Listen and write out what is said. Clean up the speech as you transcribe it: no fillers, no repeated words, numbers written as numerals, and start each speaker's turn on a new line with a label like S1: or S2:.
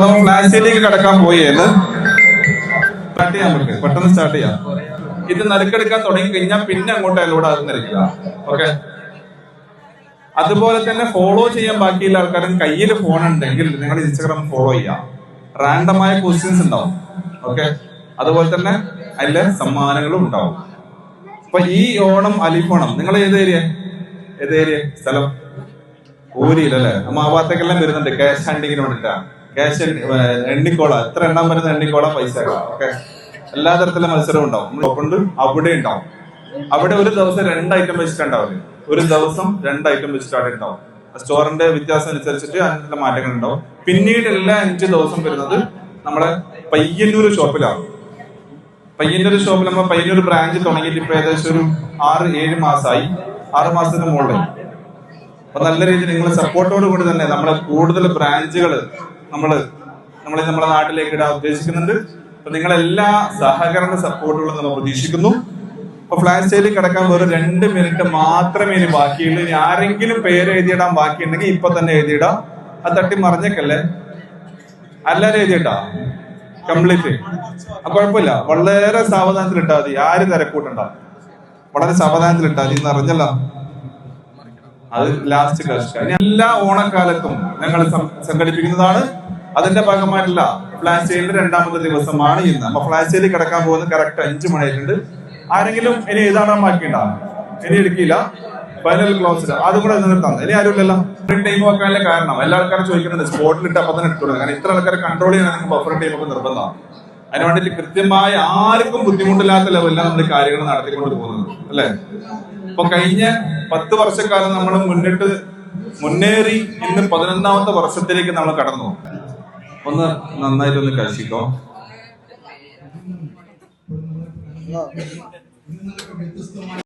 S1: നമ്മൾ ഫ്ലാഷിലേക്ക് കടക്കാൻ പോയേന്ന് സ്റ്റാർട്ട് ചെയ്യാൻ പറ്റും, പെട്ടെന്ന് സ്റ്റാർട്ട് ചെയ്യാം. ഇത് നറുക്കെടുക്കാൻ തുടങ്ങി കഴിഞ്ഞാൽ പിന്നെ അങ്ങോട്ട് അതിലൂടെ അത് നരിക്കുക. ഓക്കെ, അതുപോലെ തന്നെ ഫോളോ ചെയ്യാൻ ബാക്കിയുള്ള ആൾക്കാരും കയ്യിൽ ഫോൺ ഉണ്ടെങ്കിൽ നിങ്ങൾ ഇൻസ്റ്റാഗ്രാം ഫോളോ ചെയ്യാം. റാൻഡമായ ക്വസ്റ്റ്യൻസ് ഉണ്ടാവും. ഓക്കെ, അതുപോലെ തന്നെ അതിലെ സമ്മാനങ്ങളും ഉണ്ടാവും. അപ്പൊ ഈ ഓണം അലിഫോണം നിങ്ങൾ ഏത് ഏരിയ സ്ഥലം ഊരിയിലല്ലേ? നമ്മ ആ ഭാഗത്തേക്കെല്ലാം വരുന്നുണ്ട്. ക്യാഷ് ഹണ്ടിങ്ങിന് വേണ്ടിട്ടാ. ക്യാഷ് എണ്ണിക്കോള, എത്ര എണ്ണം വരുന്ന എണ്ണിക്കോള പൈസ. ഓക്കെ, എല്ലാ തരത്തിലുള്ള മത്സരവും ഉണ്ടാവും. അവിടെ ഉണ്ടാവും. അവിടെ ഒരു ദിവസം 2 ഐറ്റം വെച്ചിട്ടുണ്ടാവില്ല. ഒരു ദിവസം 2 ഐറ്റം വെച്ചിട്ടാണ് ഉണ്ടാവും. സ്റ്റോറിന്റെ വ്യത്യാസം അനുസരിച്ചിട്ട് അതിനുള്ള മാറ്റങ്ങൾ ഉണ്ടാവും. പിന്നീട് എല്ലാ 5 ദിവസം വരുന്നത് നമ്മളെ പയ്യന്നൂർ ഷോപ്പിലാണ്. പയ്യന്നൂർ ഷോപ്പിൽ നമ്മൾ പയ്യന്നൂർ ബ്രാഞ്ച് തുടങ്ങിയിട്ട് ഇപ്പൊ ഏകദേശം ഒരു 6-7 മാസമായി. 6 മാസത്തിന് മുകളിൽ. അപ്പൊ നല്ല രീതിയിൽ നിങ്ങൾ സപ്പോർട്ടോട് കൂടി തന്നെ നമ്മളെ കൂടുതൽ ബ്രാഞ്ചുകൾ നമ്മളെ നാട്ടിലേക്ക് ഇടാൻ ഉദ്ദേശിക്കുന്നുണ്ട്. അപ്പൊ നിങ്ങളെല്ലാ സഹകരണ സപ്പോർട്ടുകളും നമ്മൾ പ്രതീക്ഷിക്കുന്നു. അപ്പൊ ഫ്ലാഷ് സെയിലിൽ കിടക്കാൻ വെറും 2 മിനിറ്റ് മാത്രമേ ഇനി ബാക്കിയുള്ളൂ. ഇനി ആരെങ്കിലും പേര് എഴുതിയിടാൻ ബാക്കിയുണ്ടെങ്കിൽ ഇപ്പൊ തന്നെ എഴുതിയിടാം. അത് തട്ടി മറിഞ്ഞേക്കല്ലേ, എല്ലാരും എഴുതിയിട്ടാ കംപ്ലീറ്റ്. കുഴപ്പമില്ല, വളരെ സാവധാനത്തിൽ ഇട്ടാൽ മതി. ആരും തിരക്കൂട്ടണ്ട, വളരെ സാവധാനത്തിൽ ഇട്ടാൽ മതി. നിറഞ്ഞല്ല, അത് ലാസ്റ്റ് കാശ്. എല്ലാ ഓണക്കാലത്തും ഞങ്ങൾ സംഘടിപ്പിക്കുന്നതാണ്. അതിന്റെ ഭാഗമായിട്ടുള്ള ഫ്ലാഷ് സെയിലിന്റെ 2ാമത്തെ ദിവസമാണ് ഇന്ന്. അപ്പൊ ഫ്ലാഷ് സെയിലിൽ കിടക്കാൻ പോകുന്നത് കറക്റ്റ് 5 മണിയായിട്ടുണ്ട്. ആരെങ്കിലും ഇനി എഴുതാടാൻ ബാക്കിയുണ്ടാവും, ഇനി എടുക്കില്ല, ഫൈനൽ ക്ലോസ് അതും കൂടെ നിർത്താം. ഇനി ആരുമില്ലല്ലോ. ടൈം വെക്കാനുള്ള കാരണം എല്ലാ ആൾക്കാരും ചോദിക്കുന്നുണ്ട് സ്പോട്ടിലിട്ട് അപ്പൊ തന്നെ ഇട്ടു. കാരണം ഇത്ര ആൾക്കാരെ കൺട്രോൾ ചെയ്യാൻ ബഫർ ടൈം ഒക്കെ നിർബന്ധമാണ്. അതിന് വേണ്ടിയിട്ട് കൃത്യമായി ആർക്കും ബുദ്ധിമുട്ടില്ലാത്ത ലെവലിലാണ് നമ്മൾ കാര്യങ്ങൾ നടത്തിക്കൊണ്ട് പോകുന്നത്, അല്ലെ? ഇപ്പൊ കഴിഞ്ഞ 10 വർഷക്കാലം നമ്മൾ മുന്നേറി ഇന്ന് 11ാമത്തെ വർഷത്തിലേക്ക് നമ്മൾ കടന്നു. ഒന്ന് നന്നായിട്ടൊന്ന് കഴിച്ചിട്ടോ.